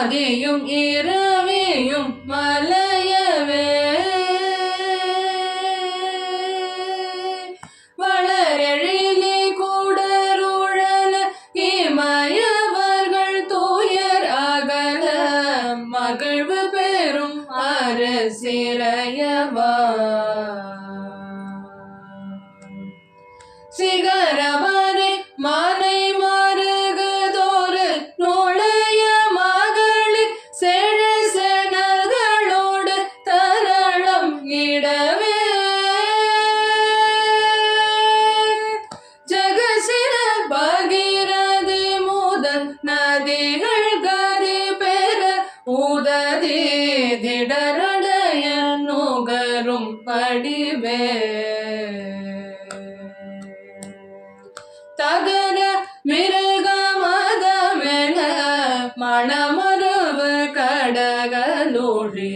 மதியும் இரவியும் மலையவே வளரெழிலி கூடருழல இமயவர்கள் தூயர் அகல மகிழ்வு பெறும் அரசிறையவா சிகரவரை மனை மருகதோறு நுழைய மகளிர் செழுசெனல்களோடு தரளம் இடவே ஜகசிர பகிரதி முதல் நதிகள் கதி பெற உததி திடரடைய நுகரும் படிவே தகர மிருகமதமென மணமருவு கடகலோழி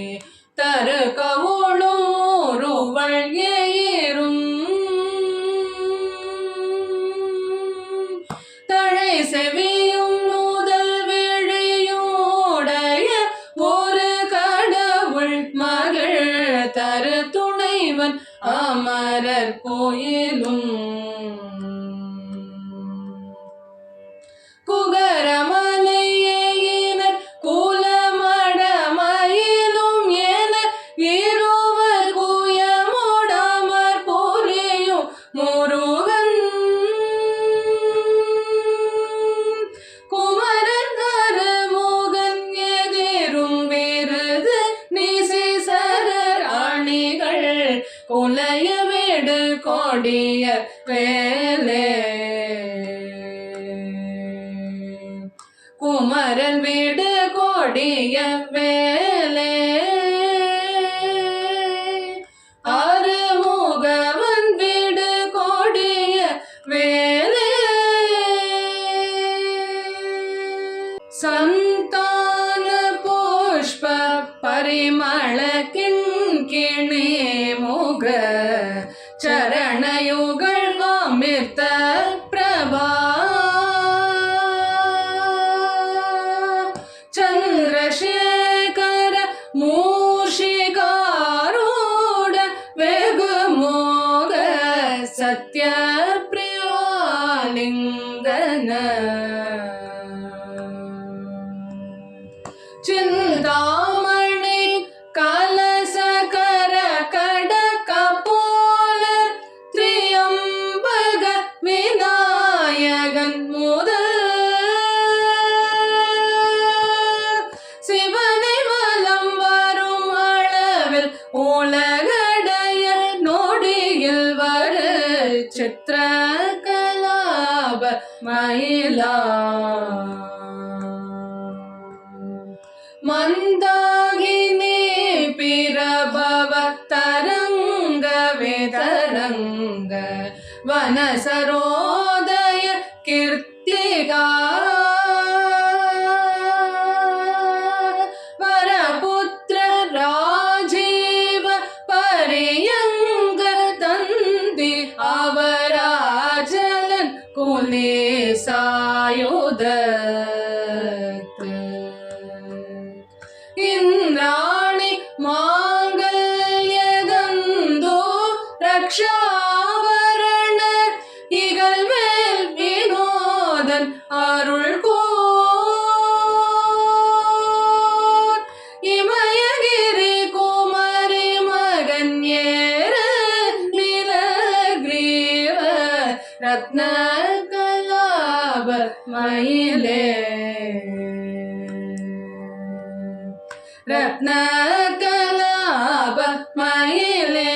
தரு கவுளூருவள் ஏறும் தழை செவியும் நூதல் விழியோடைய ஒரு கடவுள் மகள் தரு துணைவன் அமரர் கோயிலும் குகரமலையினர் கூலமடமயிலும் என இருவர் குயமுடமர் புரியும் முருகன் குமரன் அருமுகன் எதிரும் விருது நிசிசரர் அணிகள் குலைய விடு கொடிய வேலே குமரன் வீடு கொடிய வேலே அருமுகவன் வீடு கொடிய வேலே சந்தான புஷ்ப பரிமள கிண்கிணி முக சரணயுகள் அமிர்த பிரபா ಚಂದ್ರಶೇಖರ ಮೂಷಿಕಾರೂಢ ವೇಗುಮೋಗ ಸತ್ಯ ಪ್ರಿಯಾಲಿಂಗನ ಚಿಂತಾಮಣಿ ಕಲಸಕರ ಕಡಕ ಪೋಲ ತ್ರಿಯಂಬಗ ವಿನಾಯಕನ್ முதல் உலகடைய நொடியில் வரு சித்திர கலாப மயிலா மந்தாகினி பிரபவ தரங்க விதரங்க வனசரோதய கீர்த்திகா சாயுதத்து இந்திராணி மாங்கல்யதந்தோ ரக்ஷாபரண இகழ்வேல் வினோதன் அருள் கோர் இமயகிரி குமரி மகன் ஏற நிலகிரீவ ரத்ன மயிலே ரத்ன கலாப மயிலே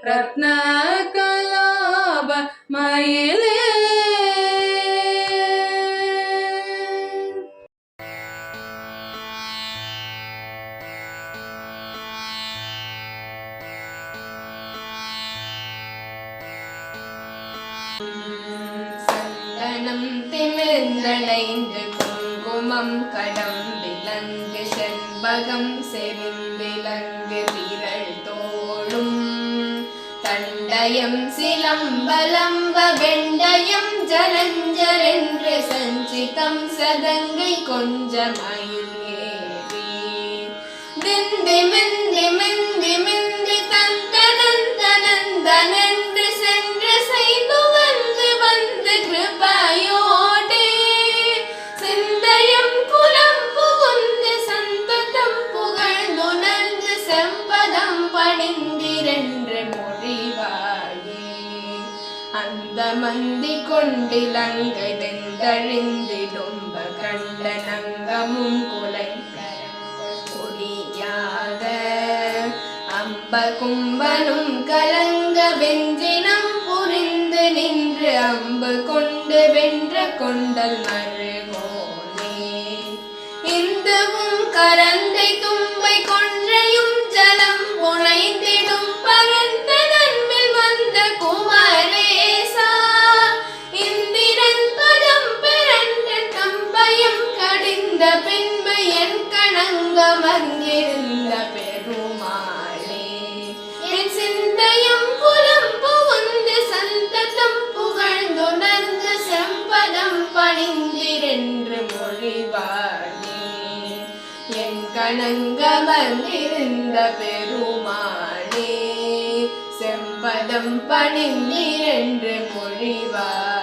ரத்ன கலாப மயிலே சந்தனம் திமிர்ந்தணைந்து குங்குமம் கடம் விலங்கு செண்பகம் செறிந்திலங்கு விரல் தோளும் தண்டயம் சிலம்பலம்ப வெண்டயம் ஜலஞ்சரென்று தம் சதங்கை கொஞ்சமயில் ஏறி திண்டி மிந்தி மிந்தி மிந்தி தந்தனந்தனந்தனென்று சென்று செய்து வந்து வந்து கிருபையோடே சிந்தையம் குலம் புகுந்து சந்ததம் புகழ்ந்துணர்ந்து செம்பதம் பணிந்திரென்று மொழிவாயே அந்த மந்தி கொண்டிலங்கை வெந்தழிந்திடும்ப கண்ட நங்கமும் குலை ஒடியாத அம்ப கும்பனும் கலங்க வெஞ்சினம் புரிந்து நின்று அம்பு கொண்டு வென்ற கொண்டல் மருகோனே இந்துவும் கரந்தை தும்பை கொன்றையும் ஜலம் புனைந்திடும் பரந்த நன்மில் வந்த குமரேசா இந்திரன் பதம் பிறந்த தம்பயம் கடிந்த பின்பு என் கணங்கமர்ந்திருந்த பெருமாளே என் சிந்தையும் குலம் புகுந்து சந்ததம் புகழ்ந்துணர்ந்து செம்பதம் பணிந்திரென்று மொழிவானே என் கணங்கமர்ந்திருந்த பெருமாளே செம்பதம் பணிந்திரென்று மொழிவானே